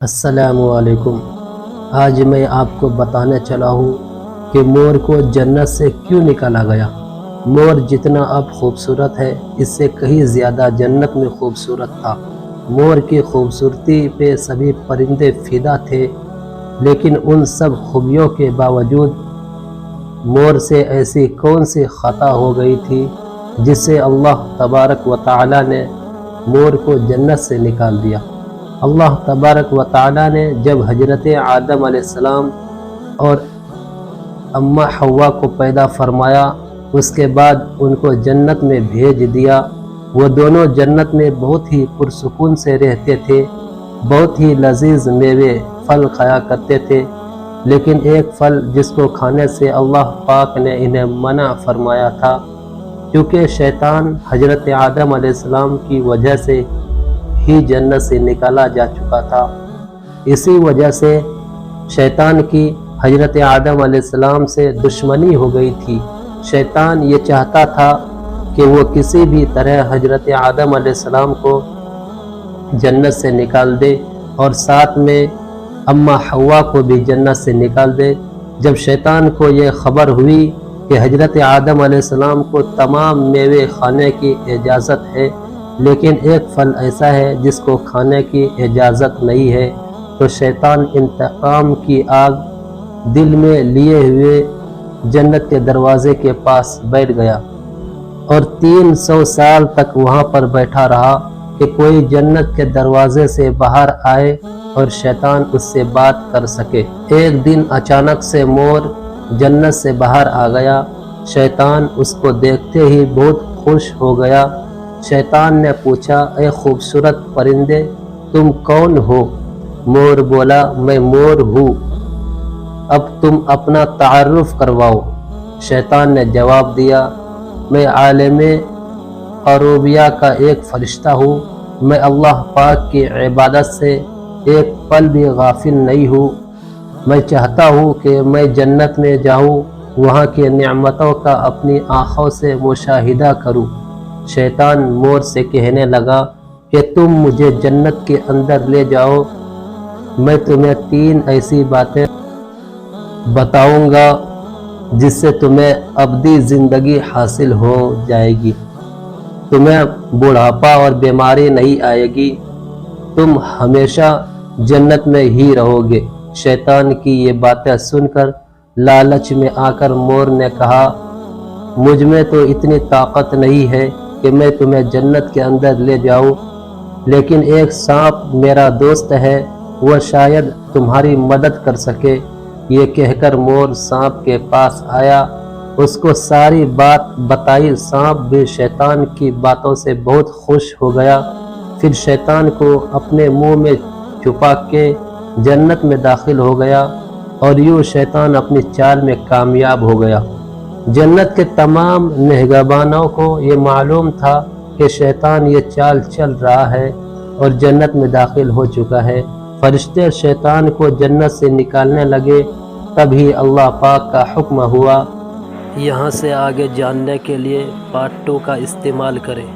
السلام علیکم۔ آج میں آپ کو بتانے چلا ہوں کہ مور کو جنت سے کیوں نکالا گیا۔ مور جتنا اب خوبصورت ہے اس سے کہیں زیادہ جنت میں خوبصورت تھا۔ مور کی خوبصورتی پہ سبھی پرندے فدا تھے، لیکن ان سب خوبیوں کے باوجود مور سے ایسی کون سی خطا ہو گئی تھی جس سے اللہ تبارک و تعالی نے مور کو جنت سے نکال دیا۔ اللہ تبارک و تعالی نے جب حضرت آدم علیہ السلام اور اماں حوا کو پیدا فرمایا، اس کے بعد ان کو جنت میں بھیج دیا۔ وہ دونوں جنت میں بہت ہی پرسکون سے رہتے تھے، بہت ہی لذیذ میوے پھل کھایا کرتے تھے، لیکن ایک پھل جس کو کھانے سے اللہ پاک نے انہیں منع فرمایا تھا، کیونکہ شیطان حضرت آدم علیہ السلام کی وجہ سے ہی جنت سے نکالا جا چکا تھا۔ اسی وجہ سے شیطان کی حضرت آدم علیہ السلام سے دشمنی ہو گئی تھی۔ شیطان یہ چاہتا تھا کہ وہ کسی بھی طرح حضرت آدم علیہ السلام کو جنت سے نکال دے اور ساتھ میں اماں حوا کو بھی جنت سے نکال دے۔ جب شیطان کو یہ خبر ہوئی کہ حضرت آدم علیہ السلام کو تمام میوے کھانے کی اجازت ہے، لیکن ایک پھل ایسا ہے جس کو کھانے کی اجازت نہیں ہے، تو شیطان انتقام کی آگ دل میں لیے ہوئے جنت کے دروازے کے پاس بیٹھ گیا اور 300 سال تک وہاں پر بیٹھا رہا کہ کوئی جنت کے دروازے سے باہر آئے اور شیطان اس سے بات کر سکے۔ ایک دن اچانک سے مور جنت سے باہر آ گیا۔ شیطان اس کو دیکھتے ہی بہت خوش ہو گیا۔ شیطان نے پوچھا، اے خوبصورت پرندے، تم کون ہو؟ مور بولا، میں مور ہوں، اب تم اپنا تعارف کرواؤ۔ شیطان نے جواب دیا، میں عالم عروبیہ کا ایک فرشتہ ہوں، میں اللہ پاک کی عبادت سے ایک پل بھی غافل نہیں ہوں، میں چاہتا ہوں کہ میں جنت میں جاؤں، وہاں کی نعمتوں کا اپنی آنکھوں سے مشاہدہ کروں۔ شیطان مور سے کہنے لگا کہ تم مجھے جنت کے اندر لے جاؤ، میں تمہیں 3 ایسی باتیں بتاؤں گا جس سے تمہیں ابدی زندگی حاصل ہو جائے گی، تمہیں بڑھاپا اور بیماری نہیں آئے گی، تم ہمیشہ جنت میں ہی رہو گے۔ شیطان کی یہ باتیں سن کر لالچ میں آ کر مور نے کہا، مجھ میں تو اتنی طاقت نہیں ہے کہ میں تمہیں جنت کے اندر لے جاؤں، لیکن ایک سانپ میرا دوست ہے، وہ شاید تمہاری مدد کر سکے۔ یہ کہہ کر مور سانپ کے پاس آیا، اس کو ساری بات بتائی۔ سانپ بھی شیطان کی باتوں سے بہت خوش ہو گیا، پھر شیطان کو اپنے منہ میں چھپا کے جنت میں داخل ہو گیا، اور یوں شیطان اپنی چال میں کامیاب ہو گیا۔ جنت کے تمام نگہبانوں کو یہ معلوم تھا کہ شیطان یہ چال چل رہا ہے اور جنت میں داخل ہو چکا ہے۔ فرشتے شیطان کو جنت سے نکالنے لگے، تبھی اللہ پاک کا حکم ہوا۔ یہاں سے آگے جاننے کے لیے پارٹ 2 کا استعمال کریں۔